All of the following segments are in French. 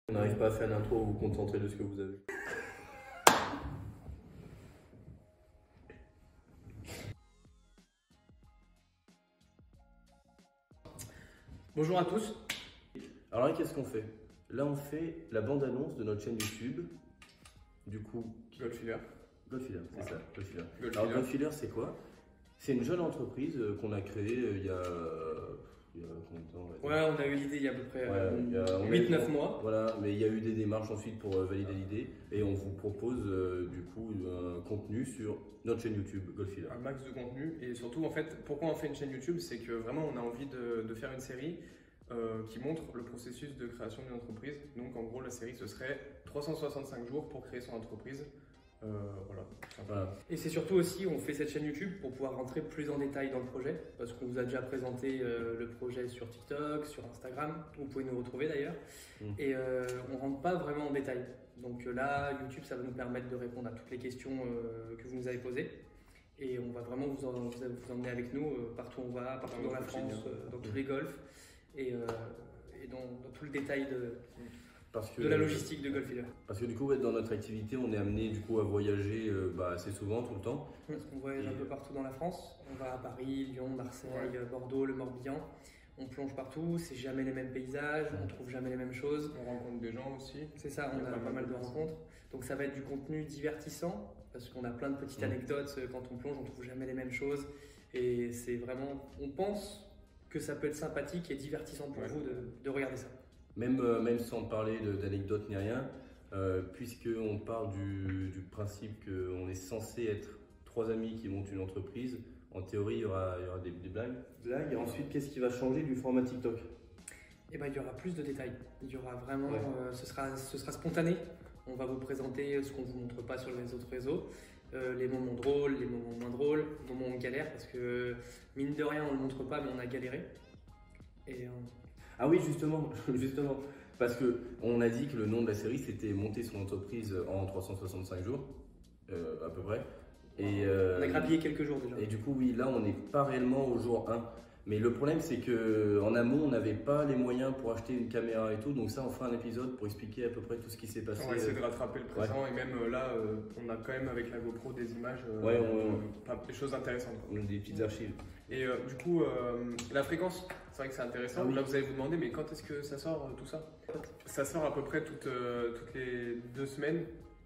On n'arrive pas à faire l'intro, vous vous contentez de ce que vous avez. Bonjour à tous. Alors là, qu'est-ce qu'on fait? Là, on fait la bande-annonce de notre chaîne YouTube. Du coup, Goldfiller. Goldfiller, c'est Voilà. ça, Goldfiller. Goldfiller. Alors, Goldfiller, c'est quoi? C'est une jeune entreprise qu'on a créée il y a combien de temps? Ouais, on a eu l'idée il y a à peu près on a 8-9 mois. Voilà, mais il y a eu des démarches ensuite pour valider l'idée. Et on vous propose du coup un contenu sur notre chaîne YouTube, Goldfiller. Un max de contenu. Et surtout, en fait, pourquoi on fait une chaîne YouTube? C'est que vraiment, on a envie de faire une série qui montre le processus de création d'une entreprise. Donc, en gros, la série, ce serait 365 jours pour créer son entreprise. Voilà. Et c'est surtout aussi, on fait cette chaîne YouTube pour pouvoir rentrer plus en détail dans le projet, parce qu'on vous a déjà présenté le projet sur TikTok, sur Instagram, vous pouvez nous retrouver d'ailleurs, et on rentre pas vraiment en détail. Donc là, YouTube, ça va nous permettre de répondre à toutes les questions que vous nous avez posées, et on va vraiment vous emmener avec nous partout où on va, partout dans la France, dans tous les golfs, et dans tout le détail de la logistique de Goldfiller. Parce que du coup, dans notre activité, on est amené du coup à voyager assez souvent, tout le temps. Parce qu'on voyage un peu partout dans la France. On va à Paris, Lyon, Marseille, Bordeaux, le Morbihan. On plonge partout, c'est jamais les mêmes paysages, on trouve jamais les mêmes choses. On rencontre des gens aussi. C'est ça, on a pas mal de rencontres. Donc ça va être du contenu divertissant, parce qu'on a plein de petites anecdotes. Quand on plonge, on trouve jamais les mêmes choses. Et c'est vraiment, on pense que ça peut être sympathique et divertissant pour vous de regarder ça. Même sans parler d'anecdotes ni rien, puisqu'on part du principe qu'on est censé être trois amis qui montent une entreprise, en théorie il y aura des blagues. Et ensuite, qu'est-ce qui va changer du format TikTok? Eh ben, il y aura plus de détails. Il y aura vraiment, ce sera spontané. On va vous présenter ce qu'on ne vous montre pas sur les autres réseaux. Les moments drôles, les moments moins drôles, les moments où on galère, parce que mine de rien on ne le montre pas mais on a galéré. Ah oui, justement, parce qu'on a dit que le nom de la série c'était monter son entreprise en 365 jours, à peu près. Et, on a grappillé quelques jours déjà. Et du coup, oui, là on n'est pas réellement au jour 1. Mais le problème c'est qu'en amont on n'avait pas les moyens pour acheter une caméra et tout, donc ça on fera un épisode pour expliquer à peu près tout ce qui s'est passé. On va essayer de rattraper le présent et même là on a quand même avec la GoPro des images, des choses intéressantes. Des petites archives. Et du coup la fréquence, c'est vrai que c'est intéressant. Là vous allez vous demander mais quand est-ce que ça sort tout ça? Ça sort à peu près toutes les 2 semaines.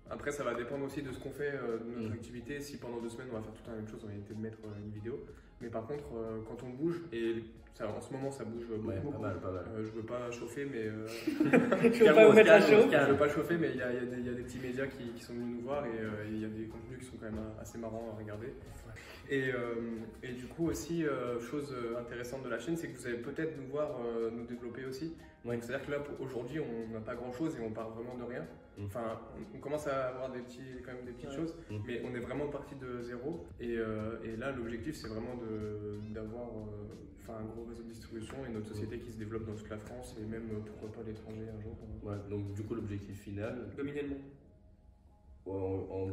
Après ça va dépendre aussi de ce qu'on fait, de notre activité. Si pendant 2 semaines on va faire tout le temps la même chose, on va éviter de mettre une vidéo. Mais par contre, quand on bouge, et ça, en ce moment ça bouge beaucoup, pas mal. je veux pas chauffer, mais je veux pas vous mettre à chaud. Je veux pas chauffer, mais il y a des petits médias qui sont venus nous voir et il y a des contenus qui sont quand même assez marrants à regarder. Et du coup aussi, chose intéressante de la chaîne, c'est que vous allez peut-être nous voir nous développer aussi. C'est-à-dire que là, aujourd'hui, on n'a pas grand-chose et on part vraiment de rien. Enfin, on commence à avoir quand même des petites choses, mais on est vraiment parti de zéro. Et là, l'objectif, c'est vraiment d'avoir un gros réseau de distribution et notre société qui se développe dans toute la France et même pourquoi pas l'étranger un jour. Donc du coup, l'objectif final. Dominer le monde.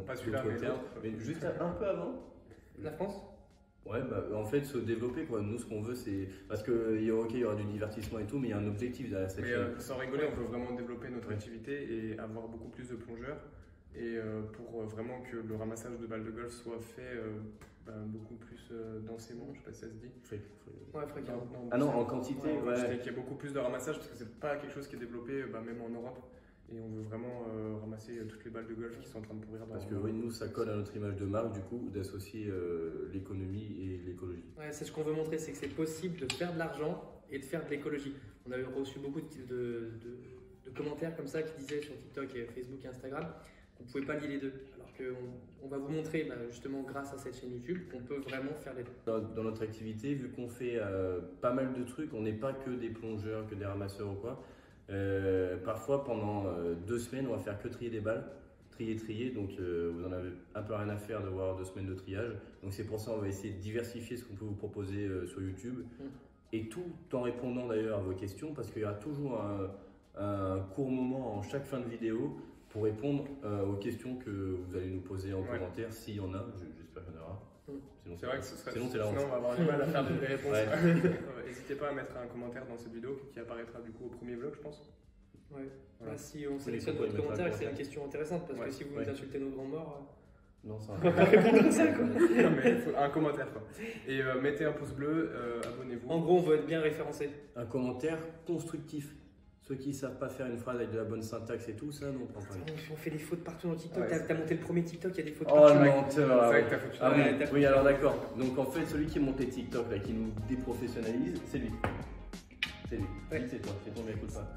Pas celui-là, mais juste un peu avant. La France? Ouais, en fait, se développer, quoi. Nous, ce qu'on veut, c'est. Parce qu'il y aura du divertissement et tout, mais il y a un objectif derrière cette chaîne. Sans rigoler, on veut vraiment développer notre activité et avoir beaucoup plus de plongeurs. Et pour vraiment que le ramassage de balles de golf soit fait beaucoup plus densément, je sais pas si ça se dit. Fréquemment. En quantité, qu'il y a beaucoup plus de ramassage parce que c'est pas quelque chose qui est développé même en Europe. Et on veut vraiment ramasser toutes les balles de golf qui sont en train de pourrir. Parce que nous, ça colle à notre image de marque, du coup, d'associer l'économie et l'écologie. Ouais, c'est ce qu'on veut montrer, c'est que c'est possible de faire de l'argent et de faire de l'écologie. On avait reçu beaucoup de commentaires comme ça qui disaient sur TikTok, et Facebook et Instagram qu'on ne pouvait pas lier les deux. Alors qu'on va vous montrer, justement, grâce à cette chaîne YouTube, qu'on peut vraiment faire les deux. Dans notre activité, vu qu'on fait pas mal de trucs, on n'est pas que des plongeurs, que des ramasseurs ou quoi. Parfois pendant 2 semaines on va faire que trier des balles, trier, donc vous en avez un peu rien à faire de voir 2 semaines de triage, donc c'est pour ça on va essayer de diversifier ce qu'on peut vous proposer sur YouTube et tout en répondant d'ailleurs à vos questions parce qu'il y aura toujours un court moment en chaque fin de vidéo pour répondre aux questions que vous allez nous poser en commentaire s'il y en a, j'espère qu'il y en aura. C'est vrai que ce serait. Sinon, on va avoir du mal à faire des réponses. N'hésitez pas à mettre un commentaire dans cette vidéo qui apparaîtra du coup au premier vlog, je pense. Ouais. Voilà. Bah, si on les sélectionne compos, votre ils mettent commentaire, pas c'est le une question intéressante parce que Ouais. si vous Ouais. nous insultez nos grands morts, Non, ça on va pas répondre à ça quoi. Non, mais il faut un commentaire quoi. Et mettez un pouce bleu, abonnez-vous. En gros, on veut être bien référencé. un commentaire constructif. Ceux qui ne savent pas faire une phrase avec de la bonne syntaxe et tout, ça, non, on prend pas. On fait des fautes partout dans TikTok. Ouais, T'as monté le premier TikTok, il y a des fautes Oh, partout. le C'est menteur! vrai que t'as foutu. Ah oui, Ouais, t'as oui, alors d'accord. Donc en fait, celui qui monte les TikTok, là, qui nous déprofessionnalise, c'est lui. C'est lui. Ouais. C'est toi, c'est ton mec ou pas.